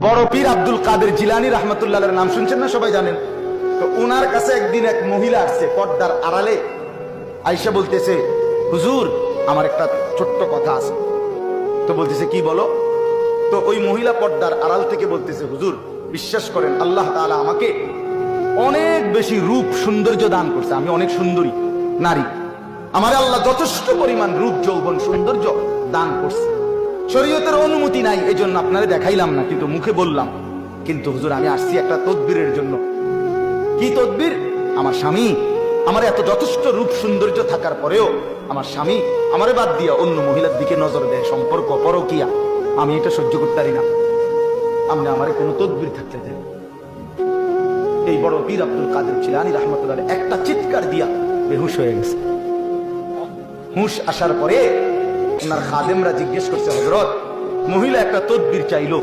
বড় পীর আব্দুল কাদের জিলানী রহমতুল্লাহর নাম শুনছেন না? সবাই জানেন। তো ওনার কাছে একদিন এক মহিলা আসছে পর্দার আড়ালে, আয়েশা বলতেছে, হুজুর আমার একটা ছোট্ট কথা আছে। তো বলতেছে, কি বলো? তো ওই মহিলা পর্দার আড়াল থেকে বলতেছে, হুজুর বিশ্বাস করেন আল্লাহ তাআলা আমাকে অনেক বেশি রূপ সৌন্দর্য দান করছে, আমি অনেক সুন্দরী নারী, আমার আল্লাহ যথেষ্ট পরিমাণ রূপ যৌবন সৌন্দর্য দান করছে। শরীয়তের অনুমতি নাই, এই জন্য আপনারা দেখাইলাম না, কিন্তু মুখে বললাম। কিন্তু হুজুর আমি আসছি একটা তদবিরের জন্য। কি তদবির? আমার স্বামী আমার এত যথেষ্ট রূপ সৌন্দর্য থাকার পরেও আমার স্বামী আমারে বাদ দিয়া অন্য মহিলার দিকে নজর দেয়, সম্পর্ক পরকিয়া, আমি এটা সহ্য করতে পারি না, আপনি আমারে কোনো তদবির থাকতে দেন। এই বড় পীর আব্দুল কাদের জিলানী রহমতুল্লাহ একটা চিৎকার দিয়া বেহুশ হয়ে গেছে। হুশ আসার পরে ওনার খাদেমরা জিজ্ঞেস করছে, হযরত মহিলা একটা তদবির চাইলো,